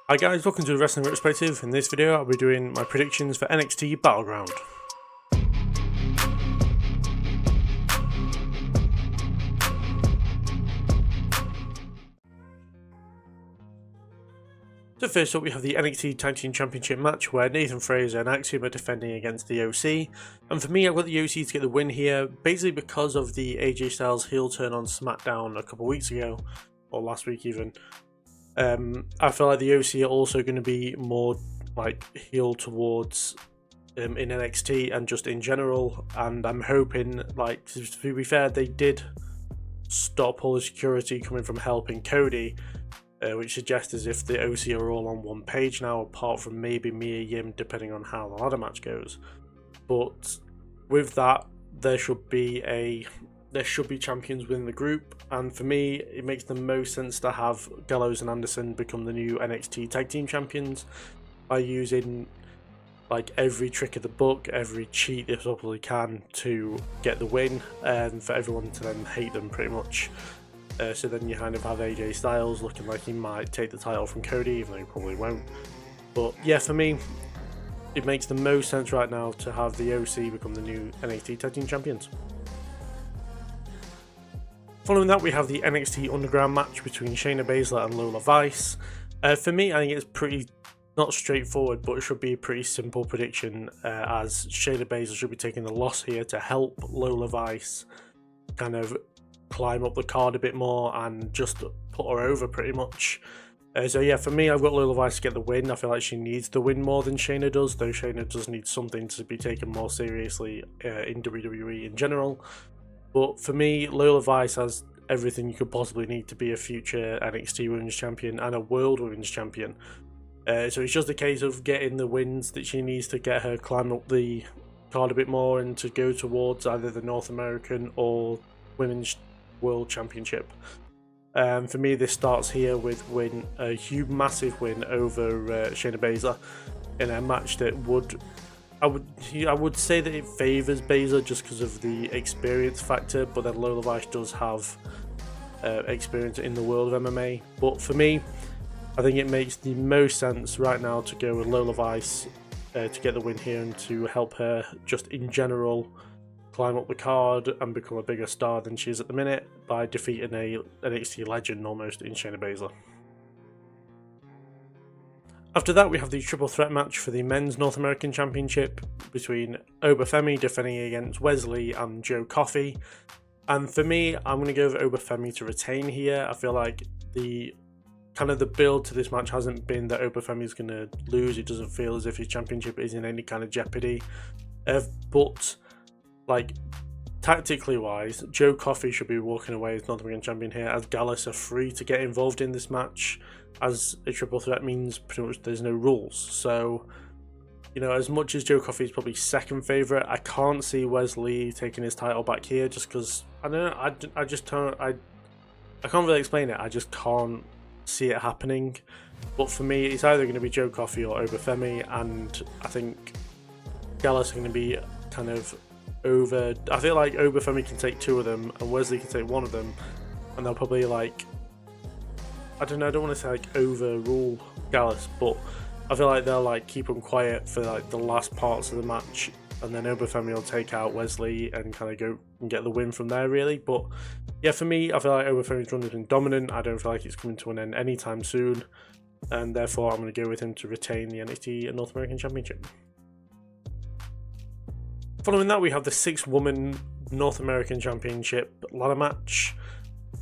Hi guys, welcome to the Wrestling Retrospective. In this video I'll be doing my predictions for NXT Battleground. So first up we have the NXT Tag Team Championship match where Nathan Fraser and Axiom are defending against the OC. And for me, I've got the OC to get the win here, basically because of the AJ Styles heel turn on SmackDown a couple of weeks ago, or last week even. I feel like the OC are also going to be more like heel towards in NXT and just in general, and I'm hoping, like, to be fair, they did stop all the security coming from helping Cody, which suggests as if the OC are all on one page now, apart from maybe Mia Yim, depending on how the ladder match goes. But with that, there should be champions within the group, and for me it makes the most sense to have Gallows and Anderson become the new NXT Tag Team Champions by using like every trick of the book, every cheat they possibly can to get the win, and for everyone to then hate them pretty much. So then you kind of have AJ Styles looking like he might take the title from Cody, even though he probably won't. But yeah, for me it makes the most sense right now to have the OC become the new NXT Tag Team Champions. Following that, we have the NXT Underground match between Shayna Baszler and Lola Vice. For me, I think it's pretty, not straightforward, but it should be a pretty simple prediction, as Shayna Baszler should be taking the loss here to help Lola Vice kind of climb up the card a bit more and just put her over pretty much. So yeah, for me, I've got Lola Vice to get the win. I feel like she needs the win more than Shayna does, though Shayna does need something to be taken more seriously in WWE in general. But for me, Lola Vice has everything you could possibly need to be a future NXT Women's Champion and a World Women's Champion. So it's just a case of getting the wins that she needs to get her climb up the card a bit more and to go towards either the North American or Women's World Championship. For me, this starts here with a huge, massive win over Shayna Baszler in a match that I would say that it favours Baszler just because of the experience factor, but then Lola Vice does have experience in the world of MMA. But for me, I think it makes the most sense right now to go with Lola Vice to get the win here and to help her just in general climb up the card and become a bigger star than she is at the minute by defeating a NXT legend almost in Shayna Baszler. After that, we have the triple threat match for the Men's North American Championship between Obafemi defending against Wesley and Joe Coffey. And for me, I'm going to go with Obafemi to retain here. I feel like the build to this match hasn't been that Obafemi is going to lose. It doesn't feel as if his championship is in any kind of jeopardy. But like tactically wise, Joe Coffey should be walking away as North American Champion here, as Gallus are free to get involved in this match, as a triple threat means pretty much there's no rules. So, you know, as much as Joe Coffey is probably second favourite, I can't see Wesley taking his title back here just because, I don't know, I just don't, I can't really explain it, I just can't see it happening. But for me, it's either going to be Joe Coffey or Obafemi, and I think Gallus are going to be kind of over. I feel like Obafemi can take two of them and Wesley can take one of them, and they'll probably, like, I don't know, I don't want to say like overrule Gallus, but I feel like they'll like keep them quiet for like the last parts of the match, and then Obafemi will take out Wesley and kind of go and get the win from there really. But yeah, for me, I feel like Obafemi's run has been dominant. I don't feel like it's coming to an end anytime soon, and therefore I'm going to go with him to retain the NXT and North American Championship. Following that, we have the 6-woman North American Championship ladder match.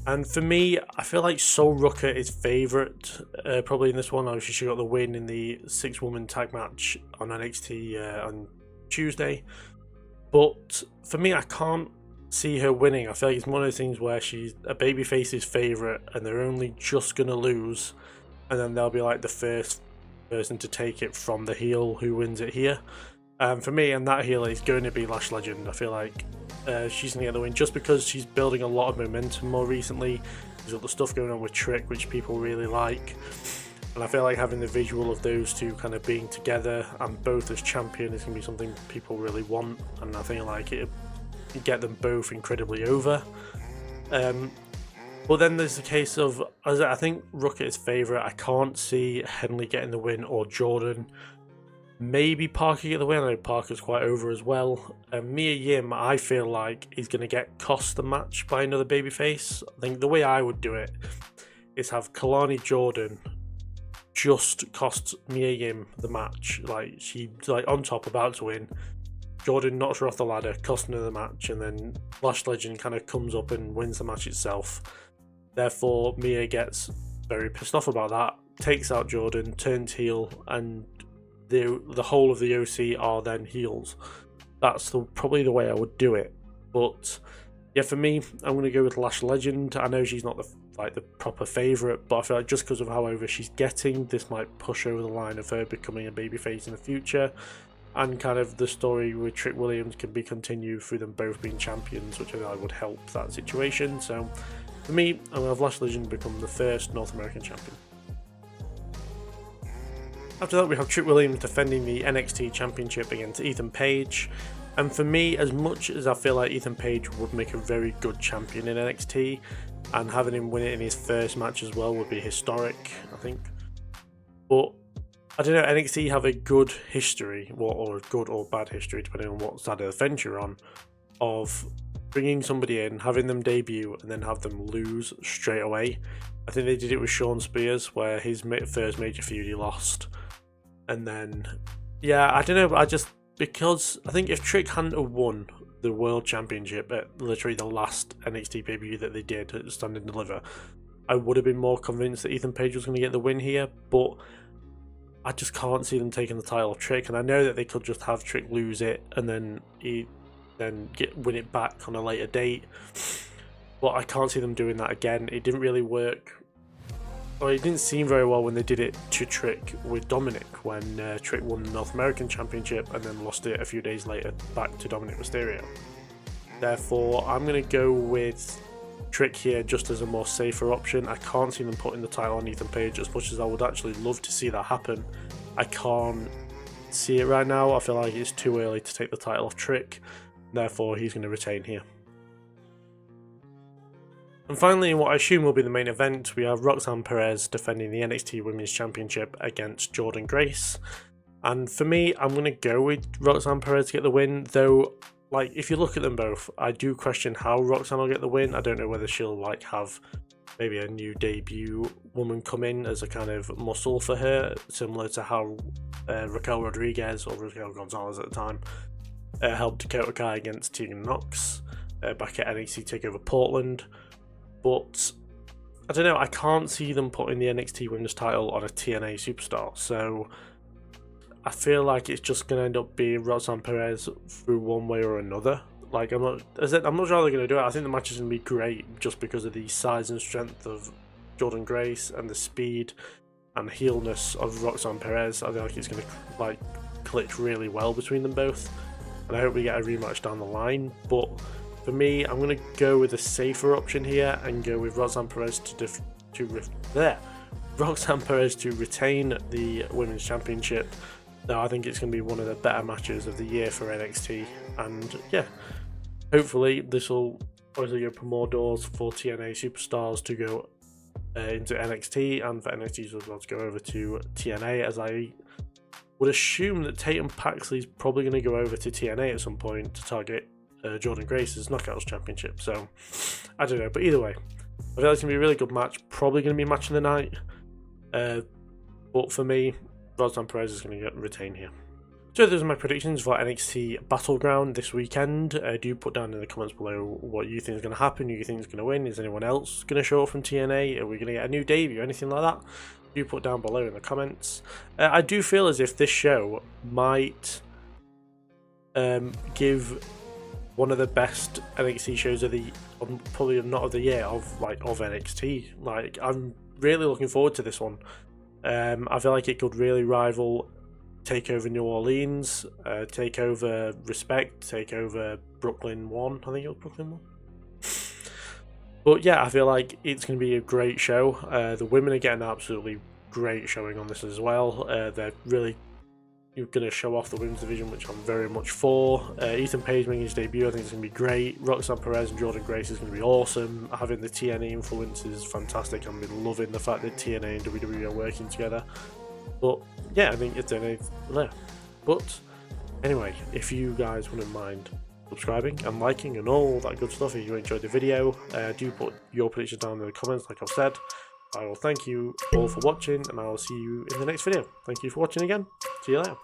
And for me, I feel like Sol Rucker is favourite probably in this one. Obviously, she got the win in the 6-woman tag match on NXT on Tuesday. But for me, I can't see her winning. I feel like it's one of those things where she's a babyface's favourite and they're only just going to lose. And then they'll be like the first person to take it from the heel who wins it here. For me, and that heel is going to be Lash Legend. I feel like she's going to get the win just because she's building a lot of momentum more recently. There's got the stuff going on with Trick, which people really like. And I feel like having the visual of those two kind of being together and both as champion is going to be something people really want. And I think like it get them both incredibly over. But But then there's the case of, as I think Rook is favourite. I can't see Henley getting the win or Jordan. Maybe Parker get the win. I know Parker's quite over as well. Mia Yim, I feel like, is going to get cost the match by another babyface. I think the way I would do it is have Kalani Jordan just cost Mia Yim the match. Like, she's like on top, about to win. Jordan knocks her off the ladder, costing her the match, and then Lash Legend kind of comes up and wins the match itself. Therefore, Mia gets very pissed off about that, takes out Jordan, turns heel, and the whole of the OC are then heels. That's probably the way I would do it. But yeah, for me, I'm going to go with Lash Legend. I know she's not the proper favourite, but I feel like just because of how over she's getting, this might push over the line of her becoming a babyface in the future. And kind of the story with Trick Williams can be continued through them both being champions, which I feel like would help that situation. So for me, I'm going to have Lash Legend become the first North American champion. After that, we have Trick Williams defending the NXT Championship against Ethan Page. And for me, as much as I feel like Ethan Page would make a very good champion in NXT, and having him win it in his first match as well would be historic, I think. But I don't know, NXT have a good history, or a good or bad history, depending on what side of the fence you're on, of bringing somebody in, having them debut, and then have them lose straight away. I think they did it with Shawn Spears, where his first major feud he lost. And then, yeah, I don't know, because I think if Trick hadn't have won the World Championship at literally the last NXT pay-per-view that they did at Stand and Deliver, I would have been more convinced that Ethan Page was going to get the win here, but I just can't see them taking the title of Trick, and I know that they could just have Trick lose it and then win it back on a later date, but I can't see them doing that again. It didn't really work. Or it didn't seem very well when they did it to Trick with Dominic, when Trick won the North American Championship and then lost it a few days later back to Dominic Mysterio. Therefore, I'm going to go with Trick here just as a more safer option. I can't see them putting the title on Ethan Page, as much as I would actually love to see that happen. I can't see it right now. I feel like it's too early to take the title off Trick. Therefore, he's going to retain here. And finally, in what I assume will be the main event, we have Roxanne Perez defending the NXT Women's Championship against Jordynne Grace. And for me, I'm going to go with Roxanne Perez to get the win, though, like, if you look at them both, I do question how Roxanne will get the win. I don't know whether she'll, like, have maybe a new debut woman come in as a kind of muscle for her, similar to how Raquel Rodriguez, or Raquel Gonzalez at the time, helped Dakota Kai against Tegan Nox back at NXT TakeOver Portland. But I don't know, I can't see them putting the NXT Women's title on a TNA superstar, so I feel like it's just going to end up being Roxanne Perez through one way or another. Like, I'm not sure how they're going to do it. I think the match is going to be great just because of the size and strength of Jordynne Grace and the speed and heelness of Roxanne Perez. I feel like it's going to like click really well between them both, and I hope we get a rematch down the line. But for me, I'm going to go with a safer option here and go with Roxanne Perez Roxanne Perez to retain the Women's Championship. Now, I think it's going to be one of the better matches of the year for NXT, and yeah, hopefully this will obviously open more doors for TNA superstars to go into NXT, and for NXT as well to go over to TNA, as I would assume that Tatum Paxley is probably going to go over to TNA at some point to target Jordynne Grace's Knockouts Championship. So I don't know, but either way, I feel like it's going to be a really good match, probably going to be match of the night, but for me, Roxanne Perez is going to retain here. So those are my predictions for NXT Battleground this weekend. Do put down in the comments below what you think is going to happen, who you think is going to win. Is anyone else going to show up from TNA? Are we going to get a new debut, anything like that? Do put down below in the comments. I do feel as if this show might give one of the best NXT shows of the, probably not of the year, of NXT. Like, I'm really looking forward to this one. I feel like it could really rival TakeOver New Orleans, TakeOver Respect, TakeOver Brooklyn 1. I think it was Brooklyn 1. But yeah, I feel like it's going to be a great show. The women are getting an absolutely great showing on this as well. They're really you're going to show off the women's division, which I'm very much for. Ethan Page making his debut, I think it's going to be great. Roxanne Perez and Jordan Grace is going to be awesome. Having the TNA influence is fantastic. I've been loving the fact that TNA and WWE are working together. But yeah, I think it's there. But anyway, if you guys wouldn't mind subscribing and liking and all that good stuff, if you enjoyed the video, do put your predictions down in the comments like I've said. I will thank you all for watching, and I will see you in the next video. Thank you for watching again. See you later.